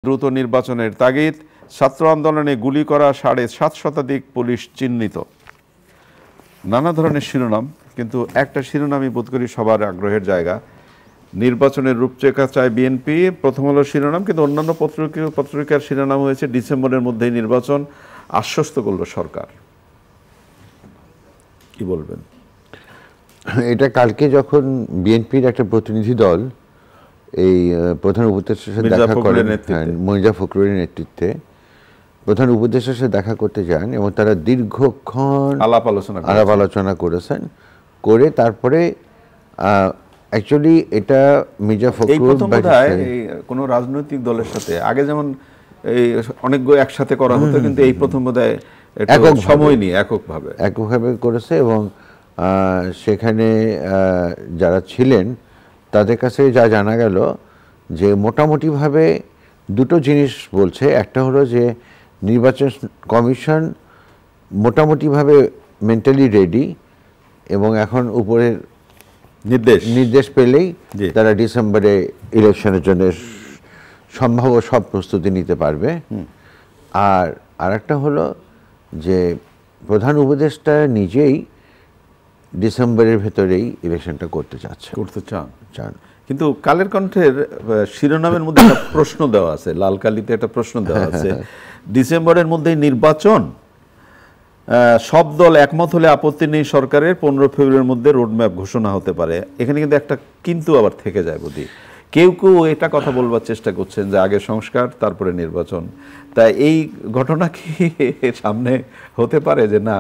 দ্রুত নির্বাচনের তাগিদ, ছাত্র আন্দোলনে গুলি করা ৭৫০ শতাধিক পুলিশ চিহ্নিত। নানা ধরনের শিরোনাম, কিন্তু একটা শিরোনামই বোধ করি সবার আগ্রহের জায়গা। নির্বাচনের রূপরেখা চায় বিএনপি, প্রথম হলো শিরোনাম, কিন্তু অন্যান্য পত্রিকার শিরোনাম হয়েছে ডিসেম্বরের মধ্যেই নির্বাচন, আশ্বস্ত করল সরকার। কি বলবেন? এটা কালকে যখন বিএনপির একটা প্রতিনিধি দল এই প্রধান উপদেষ্টার সাথে দেখা করেন, মির্জা ফখরুলের নেতৃত্বে প্রধান উপদেষ্টার সাথে দেখা করতে যান এবং তারা দীর্ঘক্ষণ আলাপ আলোচনা করেছেন, করে তারপরে অ্যাকচুয়ালি এটা মির্জা ফখরুল কোনো রাজনৈতিক দলের সাথে আগে যেমন এই অনেকগুলো একসাথে করা হতো, কিন্তু এই প্রথম বোধহয় একক সময় নিয়ে এককভাবে করেছে এবং সেখানে যারা ছিলেন তাদের কাছে যা জানা গেল যে মোটামুটিভাবে দুটো জিনিস বলছে। একটা হলো যে নির্বাচন কমিশন মোটামুটিভাবে মেন্টালি রেডি এবং এখন উপরের নির্দেশ পেলেই তারা ডিসেম্বরে ইলেকশনের জন্য সম্ভাব্য সব প্রস্তুতি নিতে পারবে। আর আরেকটা হলো যে প্রধান উপদেষ্টা নিজেই ডিসেম্বরের ভেতরেই ইলেকশনটা করতে চান। কিন্তু কালের কণ্ঠের শিরোনামের মধ্যে একটা প্রশ্ন দেওয়া আছে, লাল কালিতে একটা প্রশ্ন দেওয়া আছে, ডিসেম্বরের মধ্যেই নির্বাচন, সব দল একমত হলে আপত্তি নেই সরকারের, 15 ফেব্রুয়ারির মধ্যে রোডম্যাপ ঘোষণা হতে পারে। এখানে কিন্তু একটা কিন্তু আবার থেকে যায় বুঝি। কেউ কেউ এটা কথা বলবার চেষ্টা করছেন যে আগে সংস্কার তারপরে নির্বাচন। তাই এই ঘটনা কি সামনে হতে পারে যে না?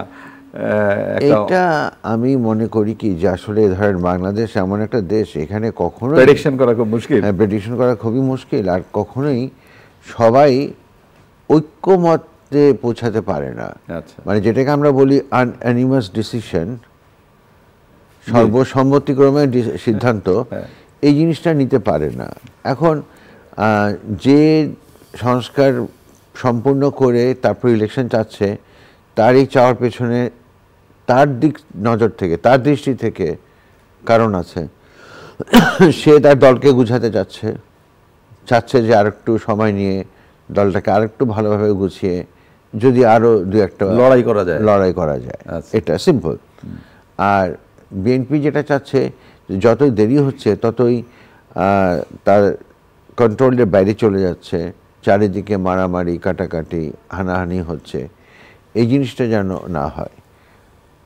এটা আমি মনে করি কি যে আসলে ধরেন বাংলাদেশ এমন একটা দেশ, এখানে কখনো প্রেডিকশন করা খুব মুশকিল, প্রেডিকশন করা খুবই মুশকিল, আর কখনোই সবাই ঐক্যমতে পৌঁছাতে পারে না। মানে যেটাকে আমরা বলি আনঅ্যানিমাস ডিসিশন, সর্বসম্মতিক্রমে সিদ্ধান্ত, এই জিনিসটা নিতে পারে না। এখন যে সংস্কার সম্পূর্ণ করে তারপর ইলেকশন চাচ্ছে, তার এই চাওয়ার পেছনে তার নজর থেকে, তার দৃষ্টি থেকে কারণ আছে। সে তার দলকে গুছাতে চাচ্ছে যে আরেকটু সময় নিয়ে দলটাকে আরেকটু ভালোভাবে গুছিয়ে যদি আরো দু একটা লড়াই করা যায়, এটা সিম্পল। আর বিএনপি যেটা চাচ্ছে, যতই দেরি হচ্ছে ততই তার কন্ট্রোলের বাইরে চলে যাচ্ছে, চারিদিকে মারামারি, কাটাকাটি, হানাহানি হচ্ছে, এই জিনিসটা যেন না হয়।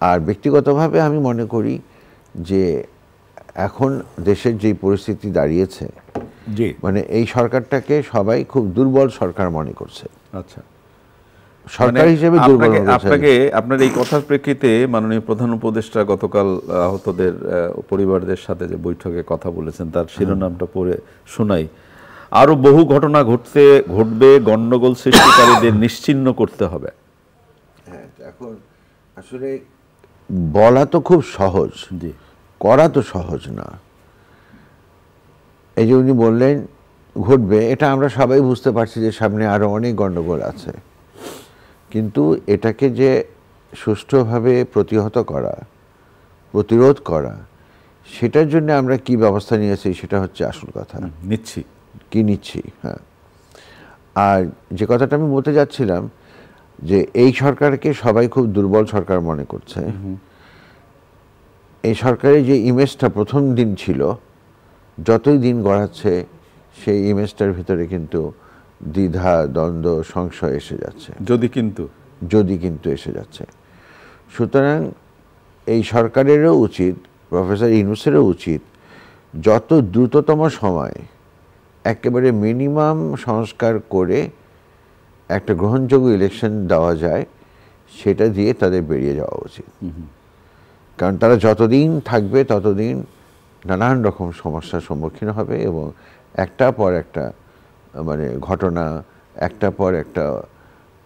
আর ব্যক্তিগতভাবে আমি মনে করি যে এখন দেশের যে পরিস্থিতি দাঁড়িয়েছে, মানে এই সরকারটাকে সবাই খুব দুর্বল সরকার মনে করছে। আচ্ছা, সরকার হিসেবে দুর্বল। আপনার এই কথার প্রেক্ষিতে মাননীয় প্রধান উপদেষ্টা গতকাল আহতদের পরিবারদের সাথে যে বৈঠকে কথা বলেছেন, তার শিরোনামটা পড়ে শোনাই। আরো বহু ঘটনা ঘটবে, গন্ডগোল সৃষ্টিকারীদের নিশ্চিহ্ন করতে হবে। এখন আসলে বলা তো খুব সহজ, করা তো সহজ না। এই যে উনি বললেন ঘটবে, এটা আমরা সবাই বুঝতে পারছি যে সামনে আরো অনেক গন্ডগোল আছে, কিন্তু এটাকে যে সুষ্ঠুভাবে প্রতিরোধ করা, সেটার জন্য আমরা কি ব্যবস্থা নিয়েছি সেটা হচ্ছে আসল কথা। নিচ্ছি। হ্যাঁ, আর যে কথাটা আমি বলতে যাচ্ছিলাম যে এই সরকারকে সবাই খুব দুর্বল সরকার মনে করছে। এই সরকারের যে ইমেজটা প্রথম দিন ছিল, যতই দিন গড়াচ্ছে সেই ইমেজটার ভিতরে কিন্তু দ্বিধা, দ্বন্দ্ব, সংশয় এসে যাচ্ছে, যদি কিন্তু এসে যাচ্ছে। সুতরাং এই সরকারেরও উচিত, প্রফেসর ইউনূসেরও উচিত, যত দ্রুততম সময় একেবারে মিনিমাম সংস্কার করে একটা গ্রহণযোগ্য ইলেকশন দেওয়া যায়, সেটা দিয়ে তাদের বেরিয়ে যাওয়া উচিত। কারণ তারা যতদিন থাকবে ততদিন নানান রকম সমস্যার সম্মুখীন হবে এবং একটা পর একটা মানে ঘটনা, একটা পর একটা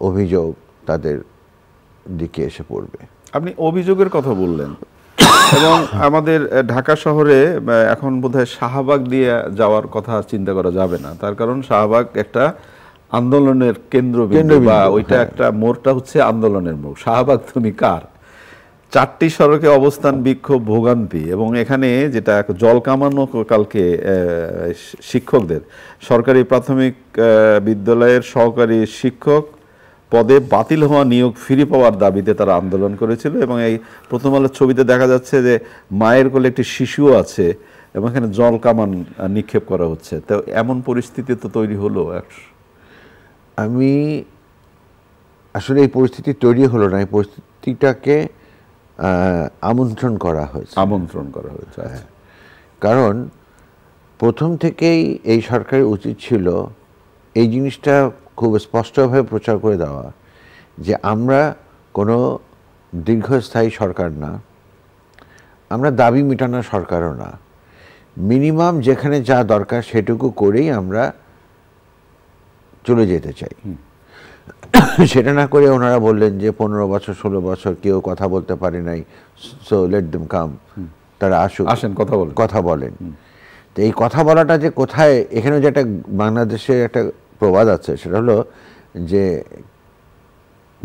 অভিযোগ তাদের দিকে এসে পড়বে। আপনি অভিযোগের কথা বললেন, এবং আমাদের ঢাকা শহরে এখন বোধহয় শাহবাগ দিয়ে যাওয়ার কথা চিন্তা করা যাবে না। তার কারণ শাহবাগ একটা আন্দোলনের কেন্দ্রবিন্দু, বা ওইটা একটা মোড়টা হচ্ছে আন্দোলনের মোড়। শাহবাগ তুমি কার? 4টি সড়কে অবস্থান, বিক্ষোভ, ভোগান্তি এবং এখানে যেটা জল কামানো কালকে শিক্ষকদের সরকারি প্রাথমিক বিদ্যালয়ের সহকারী শিক্ষক পদে বাতিল হওয়া নিয়োগ ফিরে পাওয়ার দাবিতে তারা আন্দোলন করেছিল। এবং এই প্রথম আলোর ছবিতে দেখা যাচ্ছে যে মায়ের কোলে একটি শিশুও আছে এবং এখানে জল কামান নিক্ষেপ করা হচ্ছে। তো এমন পরিস্থিতি তো তৈরি হলো। আমি আসলে এই পরিস্থিতি তৈরি হলো না, এই পরিস্থিতিটাকে আমন্ত্রণ করা হয়েছে। আচ্ছা। কারণ প্রথম থেকেই এই সরকারের উচিত ছিল এই জিনিসটা খুব স্পষ্টভাবে প্রচার করে দেওয়া যে আমরা কোনো দীর্ঘস্থায়ী সরকার না, আমরা দাবি মেটানোর সরকারও না, মিনিমাম যেখানে যা দরকার সেটুকু করেই আমরা চলে যেতে চাই। সেটা না করে ওনারা বললেন যে 15 বছর 16 বছর কেউ কথা বলতে পারে নাই, সো লেট দেম কাম, তারা আসেন কথা বলেন। তো এই কথা বলাটা যে কোথায়, এখানে যে একটা বাংলাদেশে একটা প্রবাদ আছে, সেটা হলো যে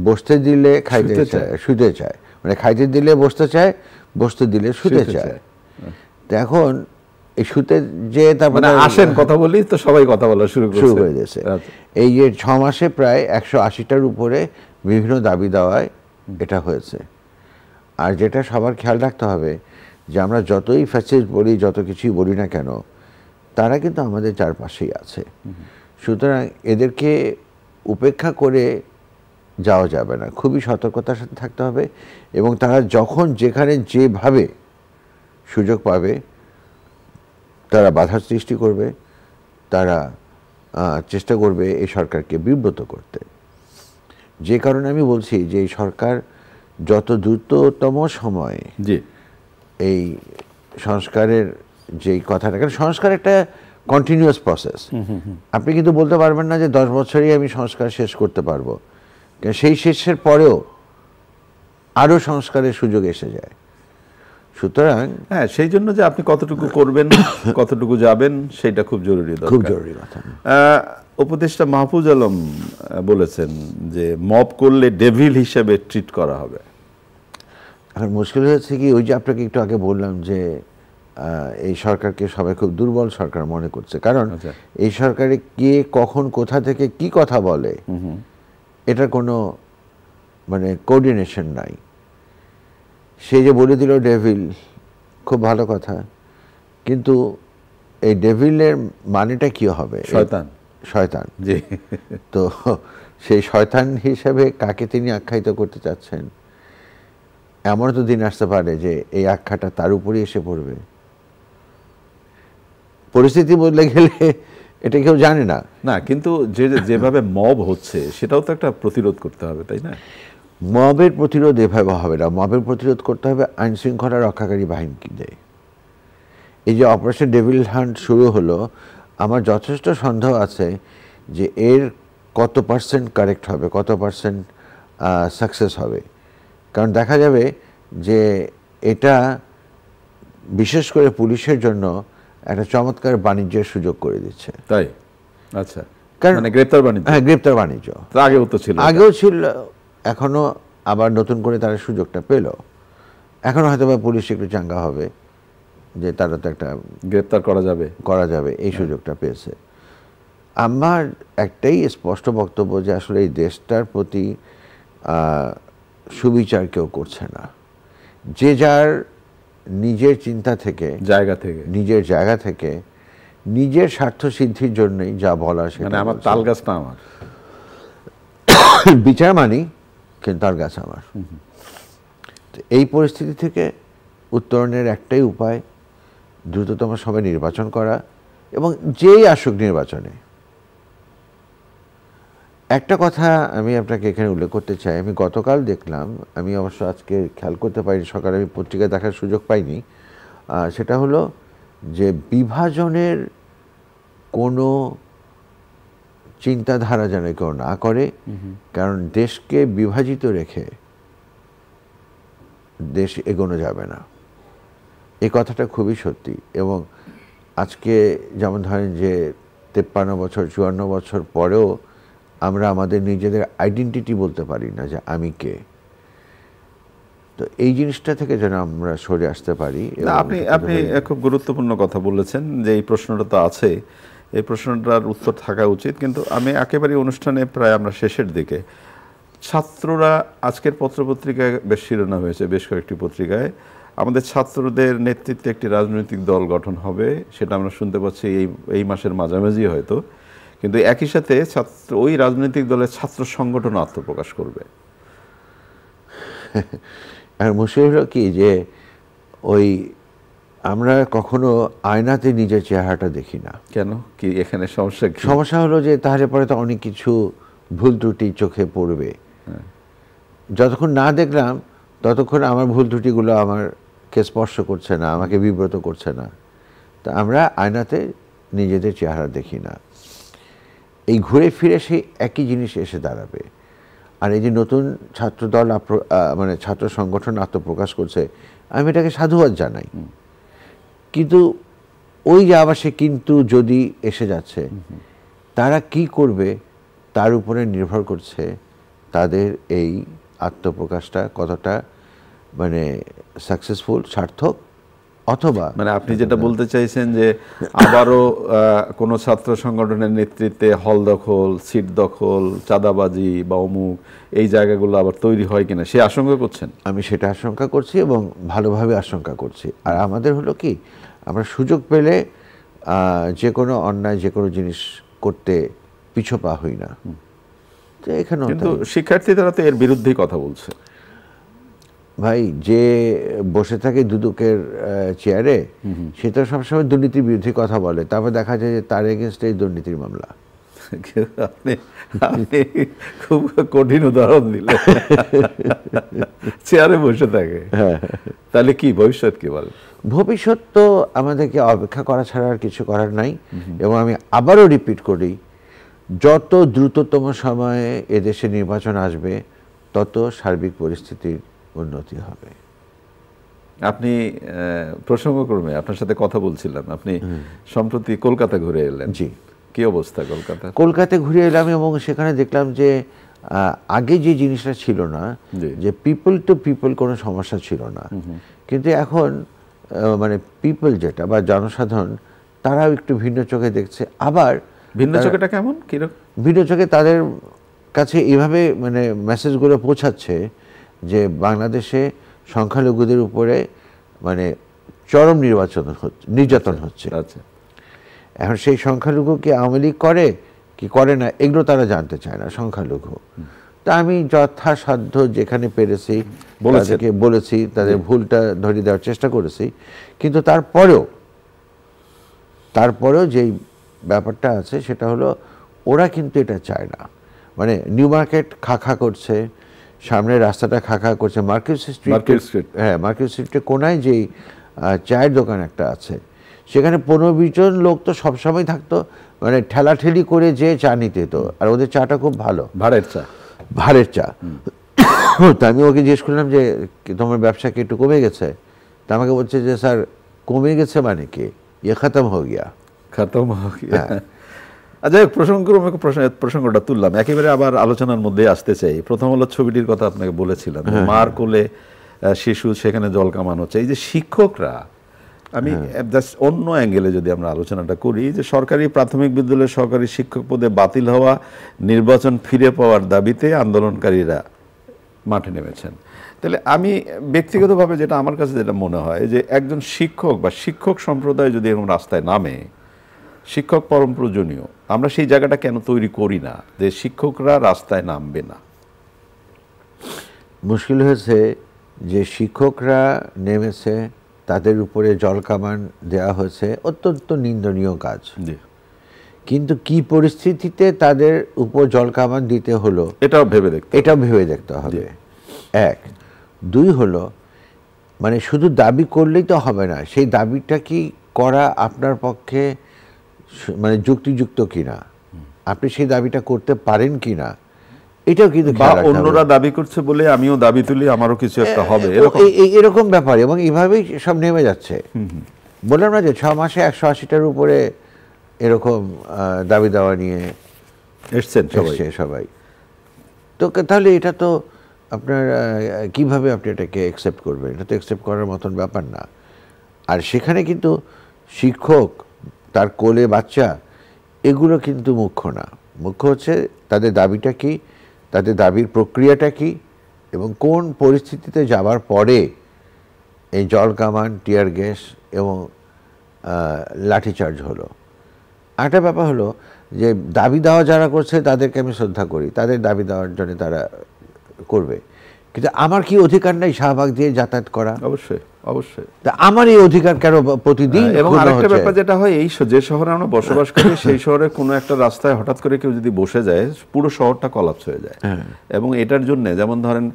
বসতে দিলে খাইতে চায়, শুতে চায়, মানে খাইতে দিলে বসতে চায়, বসতে দিলে শুতে চায়। তো এখন এই শুতে যে তারপরে আসেন কথা বলি, তো সবাই কথা বলা শুরু করে দিয়েছে। এই যে 6 মাসে প্রায় 180টার উপরে বিভিন্ন দাবি দেওয়ায় এটা হয়েছে। আর যেটা সবার খেয়াল রাখতে হবে যে আমরা যতই ফ্যাসিস্ট বলি, যত কিছুই বলি না কেন, তারা কিন্তু আমাদের চারপাশেই আছে। সুতরাং এদেরকে উপেক্ষা করে যাওয়া যাবে না, খুবই সতর্কতার সাথে থাকতে হবে। এবং তারা যখন যেখানে যেভাবে সুযোগ পাবে তারা বাধার সৃষ্টি করবে, তারা চেষ্টা করবে এই সরকারকে বিব্রত করতে। যে কারণে আমি বলছি যে এই সরকার যত দ্রুততম সময়ে এই সংস্কারের যেই কথাটা, কারণ সংস্কার একটা কন্টিনিউয়াস প্রসেস, আপনি কিন্তু বলতে পারবেন না যে 10 বছরেই আমি সংস্কার শেষ করতে পারবো, সেই শেষের পরেও আরও সংস্কারের সুযোগ এসে যায়। সুতরাং হ্যাঁ, সেই জন্য যে আপনি কতটুকু করবেন, কতটুকু যাবেন, সেটা খুব জরুরি, খুব জরুরি কথা। উপদেষ্টা মাহফুজ আলম বলেছেন যে মব করলে ডেভিল হিসেবে ট্রিট করা হবে। এখন মুশকিল হয়েছে কি, ওই যে আপনাকে একটু আগে বললাম যে এই সরকারকে সবাই খুব দুর্বল সরকার মনে করছে, কারণ এই সরকারে কে কখন কোথা থেকে কি কথা বলে এটার কোনো মানে কোঅর্ডিনেশন নাই। সে যে বলে দিল ডেভিল, খুব ভালো কথা, কিন্তু এই ডেভিলের মানেটা কি হবে? শয়তান। জি। তো সেই শয়তান হিসেবে কাকে তিনি আখ্যায়িত করতে চাচ্ছেন? এমন তো দিন আসতে পারে যে এই আখ্যাটা তার উপরই এসে পড়বে। পরিস্থিতি বদলে গেলে এটা কেউ জানে না। না, কিন্তু যেভাবে মব হচ্ছে সেটাও তো একটা প্রতিরোধ করতে হবে, তাই না? মবের প্রতিরোধ এভাবে হবে না। মবের প্রতিরোধ করতে হবে আইন শৃঙ্খলা রক্ষাকারী বাহিনীকে। এই যে অপারেশন ডেভিল হান্ট শুরু হলো, আমার যথেষ্ট সন্দেহ আছে যে এর কত পার্সেন্ট কারেক্ট হবে, কত পার্সেন্ট সাকসেস হবে। কারণ দেখা যাবে যে এটা বিশেষ করে পুলিশের জন্য একটা চমৎকার বাণিজ্যের সুযোগ করে দিচ্ছে। তাই? আচ্ছা, কারণ গ্রেপ্তার বাণিজ্য। হ্যাঁ, গ্রেপ্তার বাণিজ্য আগেও ছিল, এখনো আবার নতুন করে তারা সুযোগটা পেল। এখন হয়তো বা পুলিশ একটু চাঙ্গা হবে যে তারা তো একটা গ্রেপ্তার করা যাবে, এই সুযোগটা পেয়েছে। আমার একটাই স্পষ্ট বক্তব্য যে আসলে এই দেশটার প্রতি সুবিচার কেউ করছে না। যে যার নিজের চিন্তা থেকে, নিজের জায়গা থেকে, নিজের স্বার্থ সিদ্ধির জন্যই যা বলা, সেটা আমার তাল গাছটা আমার বিচার মানি, কিন্তু তার গাছ আমার। এই পরিস্থিতি থেকে উত্তরণের একটাই উপায়, দ্রুততম সময়ে নির্বাচন করা, এবং যেই আসুক নির্বাচনে। একটা কথা আমি আপনাকে এখানে উল্লেখ করতে চাই, আমি গতকাল দেখলাম, আমি অবশ্য আজকে খেয়াল করতে পারিনি, সকালে আমি পত্রিকা দেখার সুযোগ পাইনি, সেটা হলো যে বিভাজনের কোনো চিন্তাধারা যেন কেউ না করে, কারণ দেশকে বিভাজিত রেখে দেশ এগোনো যাবে না। এই কথাটা খুবই সত্যি। এবং আজকে যেমন ধরেন যে 53 বছর 54 বছর পরেও আমরা আমাদের নিজেদের আইডেন্টিটি বলতে পারি না যে আমি কে। তো এই জিনিসটা থেকে যেন আমরা সরে আসতে পারি। না, আপনি খুব গুরুত্বপূর্ণ কথা বলেছেন যে এই প্রশ্নটা তো আছে, এই প্রশ্নটার উত্তর থাকা উচিত। কিন্তু আমি একেবারে অনুষ্ঠানে প্রায় আমরা শেষের দিকে, ছাত্ররা আজকের পত্রপত্রিকায় বেশ শিরোনাম হয়েছে, বেশ কয়েকটি পত্রিকায় আমাদের ছাত্রদের নেতৃত্বে একটি রাজনৈতিক দল গঠন হবে, সেটা আমরা শুনতে পাচ্ছি এই মাসের মাঝামাঝি হয়তো। কিন্তু একই সাথে ওই রাজনৈতিক দলের ছাত্র সংগঠন আত্মপ্রকাশ করবে। আর মুশকিল হলো কি যে ওই আমরা কখনো আয়নাতে নিজের চেহারাটা দেখি না। কেন, কি এখানে সমস্যা? কি সমস্যা হলো যে তাহলে পরে তো অনেক কিছু ভুল ত্রুটি চোখে পড়বে। যতক্ষণ না দেখলাম ততক্ষণ আমার ভুল ত্রুটিগুলো আমাকে স্পর্শ করছে না, আমাকে বিব্রত করছে না। তা আমরা আয়নাতে নিজেদের চেহারা দেখি না। এই ঘুরে ফিরে সেই একই জিনিস এসে দাঁড়াবে। আর এই যে নতুন ছাত্রদল মানে ছাত্র সংগঠন আত্মপ্রকাশ করছে, আমি এটাকে সাধুবাদ জানাই। কিন্তু ওই যে আবার সে কিন্তু যদি এসে যাচ্ছে, তারা কি করবে তার উপরে নির্ভর করছে তাদের এই আত্মপ্রকাশটা কতটা মানে সাকসেসফুল, সার্থক। অথবা মানে আপনি যেটা বলতে চাইছেন যে আবারও কোনো ছাত্র সংগঠনের নেতৃত্বে হল দখল, সিট দখল, চাঁদাবাজি বা অমুক এই জায়গাগুলো আবার তৈরি হয় কিনা সে আশঙ্কা করছেন? আমি সেটা আশঙ্কা করছি এবং ভালোভাবে আশঙ্কা করছি। আর আমাদের হলো কি, আমরা সুযোগ পেলে যে কোনো অন্যায় যে কোনো জিনিস করতে পিছু পা হই না। তো এখানেও কিন্তু শিক্ষার্থীরা তো এর বিরুদ্ধেই কথা বলছে। ভাই, যে বসে থাকে দুদকের চেয়ারে সে তো সবসময় দুর্নীতির বিরুদ্ধে কথা বলে, তারপর দেখা যায় যে তার এগেনস্টে দুর্নীতির মামলা। আপনি খুব কঠিন উদাহরণ দিলেন, চেয়ারে বসে থাকে। তাহলে কি ভবিষ্যৎ কি বলে? ভবিষ্যৎ তো আমাদেরকে অপেক্ষা করা ছাড়া আর কিছু করার নাই। এবং আমি আবারও রিপিট করি, যত দ্রুততম সময়ে এদেশে নির্বাচন আসবে তত সার্বিক পরিস্থিতির উন্নতি হবে। আপনি প্রসঙ্গক্রমে আপনার সাথে কথা বলছিলাম, আপনি সম্প্রতি কলকাতা ঘুরে এলেন। জি। কি অবস্থা কলকাতা? কলকাতায় ঘুরে এলাম এবং সেখানে দেখলাম যে আগে যে জিনিসটা ছিল না, যে পিপল টু পিপল কোনো সমস্যা ছিল না, কিন্তু এখন মানে পিপল যেটা বা জনসাধারণ তারাও একটু ভিন্ন চোখে দেখছে। আবার ভিন্ন চোখেটা কেমন, কিরকম ভিন্ন চোখে তাদের কাছে এইভাবে মানে মেসেজগুলো পৌঁছাচ্ছে যে বাংলাদেশে সংখ্যালঘুদের উপরে মানে চরম নির্যাতন হচ্ছে। আচ্ছা, এখন সেই সংখ্যালঘু কি আওয়ামী লীগ করে কি করে না এগুলো তারা জানতে চায় না, সংখ্যালঘু। তা আমি যথাসাধ্য যেখানে পেরেছি তাদেরকে বলেছি, তাদের ভুলটা ধরিয়ে দেওয়ার চেষ্টা করেছি। কিন্তু তারপরেও যেই ব্যাপারটা আছে সেটা হলো ওরা কিন্তু এটা চায় না। মানে নিউ মার্কেট খা করছে, সামনের রাস্তাটা খা করছে, মার্কেট স্ট্রিট, হ্যাঁ মার্কেট স্ট্রিটের কোনায় যেই চায়ের দোকান একটা আছে, সেখানে 15-20 জন লোক তো সবসময় থাকতো, মানে ঠেলাঠেলি করে যে চা নিতে তো। আর ওদের চাটা খুব ভালো, ভাড়ের চা। তো আমি ওকে জিজ্ঞেস করলাম যে তোমার ব্যবসা কি একটু কমে গেছে? তা আমাকে বলছে যে স্যার কমে গেছে মানে কি, ইয়ে খতম হয়ে গিয়া। আচ্ছা, প্রসঙ্গটা তুললাম, একেবারে আবার আলোচনার মধ্যে আসতে চাই। প্রথম হলো ছবিটির কথা আপনাকে বলেছিলাম, মার কোলে শিশু, সেখানে জল কামান হচ্ছে। এই যে শিক্ষকরা, আমি অন্য অ্যাঙ্গেলে যদি আমরা আলোচনাটা করি, যে সরকারি প্রাথমিক বিদ্যালয়ের সরকারি শিক্ষক পদে বাতিল হওয়া, নির্বাচন ফিরে পাওয়ার দাবিতে আন্দোলনকারীরা মাঠে নেমেছেন। তাহলে আমি ব্যক্তিগতভাবে যেটা আমার কাছে যেটা মনে হয় যে একজন শিক্ষক বা শিক্ষক সম্প্রদায় যদি এরকম রাস্তায় নামে, শিক্ষক পরম প্রয়োজনীয়, আমরা সেই জায়গাটা কেন তৈরি করি না যে শিক্ষকরা রাস্তায় নামবে না? মুশকিল হয়েছে যে শিক্ষকরা নেমেছে, তাদের উপরে জল কামান দেওয়া হয়েছে, অত্যন্ত নিন্দনীয় কাজ। কিন্তু কি পরিস্থিতিতে তাদের উপর জল কামান দিতে হলো এটাও ভেবে দেখতে হবে। 1, 2 হলো মানে শুধু দাবি করলেই তো হবে না, সেই দাবিটা কি করা আপনার পক্ষে মানে যুক্তিযুক্ত কিনা, আপনি সেই দাবিটা করতে পারেন কিনা, এটাও কিন্তু অন্যরা দাবি করছে বলে আমিও দাবি তুলি, আমারও কিছু একটা হবে, এরকম ব্যাপার। এবং এইভাবেই সব নেমে যাচ্ছে। বললাম না যে 6 মাসে 180টার উপরে এরকম দাবি দাওয়া নিয়ে এসছেন সবাই। তো তাহলে এটা তো আপনার কিভাবে আপনি এটাকে অ্যাকসেপ্ট করবেন? এটা তো অ্যাকসেপ্ট করার মতন ব্যাপার না। আর সেখানে কিন্তু শিক্ষক, তার কোলে বাচ্চা, এগুলো কিন্তু মুখ্য না। মুখ্য হচ্ছে তাদের দাবিটা কি, তাদের দাবির প্রক্রিয়াটা কি, এবং কোন পরিস্থিতিতে যাবার পরে এই জল কামান, টিয়ার গ্যাস এবং লাঠিচার্জ হলো। একটা ব্যাপার হলো যে দাবি দেওয়া যারা করছে তাদেরকে আমি শ্রদ্ধা করি, তাদের দাবি দেওয়ার জন্য তারা করবে, কিন্তু আমার কি অধিকার নাই শাহবাগ দিয়ে যাতায়াত করা? অবশ্যই, অবশ্যই। তা আমার এই অধিকার কেন প্রতিদিন? এবং আরেকটা ব্যাপার যেটা হয়, এই যে শহরে আমরা বসবাস করি সেই শহরে কোনো একটা রাস্তায় হঠাৎ করে কেউ যদি বসে যায়, পুরো শহরটা কলাপস হয়ে যায়। এবং এটার জন্য যেমন ধরেন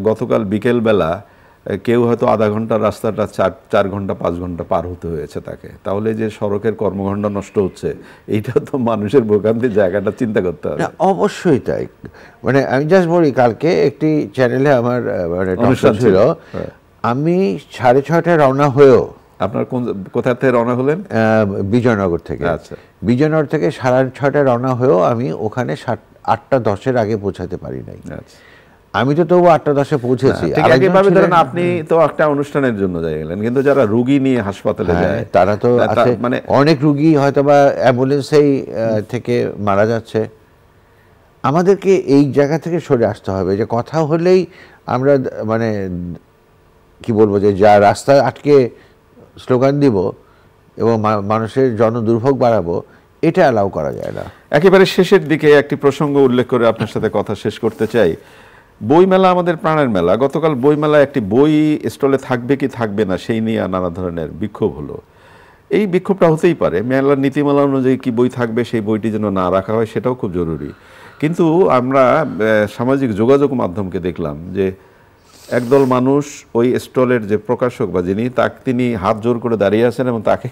গতকাল বিকেলবেলা কেউ হয়তো আধা ঘন্টা রাস্তাটা 4 ঘন্টা 5 ঘন্টা পার হতে হয়েছে তাকে, তাহলে যে সড়কের কর্মঘণ্টা নষ্ট হচ্ছে, এইটা তো মানুষের ভোগান্তির জায়গাটা চিন্তা করতে হবে। অবশ্যই তাই। মানে আমি জাস্ট বলি, কালকে একটি চ্যানেলে আমার অনুষ্ঠান ছিল, আমি 6:30টায় রওনা হয়েও। আপনার কোথা থেকে রওনা হলেন? বিজয়নগর থেকে। আচ্ছা। বিজয়নগর থেকে 6:30টায় রওনা হয়েও আমি ওখানে 8টা 10-এর আগে পৌঁছাতে পারি নাই। আচ্ছা। আমি তো তবু 8টা 10-এ পৌঁছেছি। একইভাবে ধরেন আপনি তো একটা অনুষ্ঠানের জন্য গেলেন, কিন্তু যারা রুগী নিয়ে হাসপাতালে যায় তারা তো আছে, মানে অনেক রুগী হয়তো বা অ্যাম্বুলেন্সেই থেকে মারা যাচ্ছে। আমাদেরকে এই জায়গা থেকে সরে আসতে হবে, যে কথা হলেই আমরা মানে কি বলবো, যে যা রাস্তা আটকে স্লোগান দিব এবং মানুষের জনদুর্ভোগ বাড়াবো, এটা অ্যালাউ করা যায় না। একেবারে শেষের দিকে একটি প্রসঙ্গ উল্লেখ করে আপনার সাথে কথা শেষ করতে চাই। বইমেলা আমাদের প্রাণের মেলা। গতকাল বইমেলা একটি বই স্টলে থাকবে কি থাকবে না সেই নিয়ে নানা ধরনের বিক্ষোভ হলো। এই বিক্ষোভটা হতেই পারে, মেলার নীতিমালা অনুযায়ী কি বই থাকবে সেই বইটি যেন না রাখা হয়, সেটাও খুব জরুরি। কিন্তু আমরা সামাজিক যোগাযোগ মাধ্যমকে দেখলাম যে একদল মানুষ ওই স্টলের যে প্রকাশক বা তিনি হাত জোর করে দাঁড়িয়ে আছেন এবং তাকে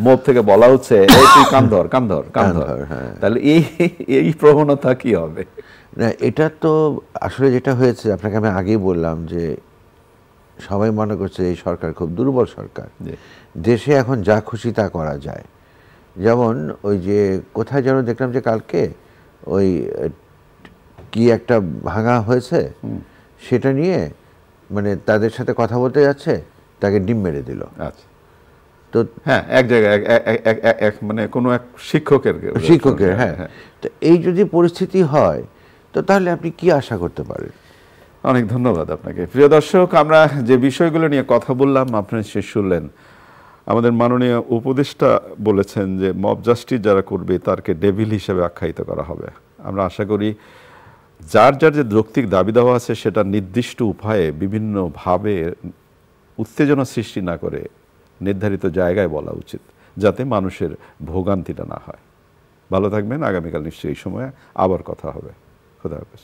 মুখ থেকে বলা হচ্ছে তুই কান ধর, কান ধর, কান ধর। তাহলে এই প্রবণতা কি হবে? না, এটা তো আসলে যেটা হয়েছে, আপনাকে আমি আগেই বললাম যে সবাই মনে করছে এই সরকার খুব দুর্বল সরকার, দেশে এখন যা খুশি তা করা যায়। যেমন ওই যে কোথায় যেন দেখলাম যে কালকে ওই কি একটা ভাঙা হয়েছে, সেটা নিয়ে মানে তাদের সাথে কথা বলতে যাচ্ছে, তাকে ডিম মেরে দিল। আচ্ছা। তো হ্যাঁ, এক জায়গায় মানে কোনো এক শিক্ষকের। হ্যাঁ। তো এই যদি পরিস্থিতি হয়, তো তাহলে আপনি কি আশা করতে পারেন? অনেক ধন্যবাদ আপনাকে। প্রিয় দর্শক, আমরা যে বিষয়গুলো নিয়ে কথা বললাম আপনারা শেষ শুনলেন। আমাদের মাননীয় উপদেষ্টা বলেছেন যে মব জাস্টিস যারা করবে তারকে ডেভিল হিসেবে আখ্যায়িত করা হবে। আমরা আশা করি যার যার যে যৌক্তিক দাবি দেওয়া আছে সেটা নির্দিষ্ট উপায়ে বিভিন্নভাবে উত্তেজনা সৃষ্টি না করে নির্ধারিত জায়গায় বলা উচিত, যাতে মানুষের ভোগান্তিটা না হয়। ভালো থাকবেন। আগামীকাল নিশ্চয়ই এই সময়ে আবার কথা হবে। খোদা হাফেজ।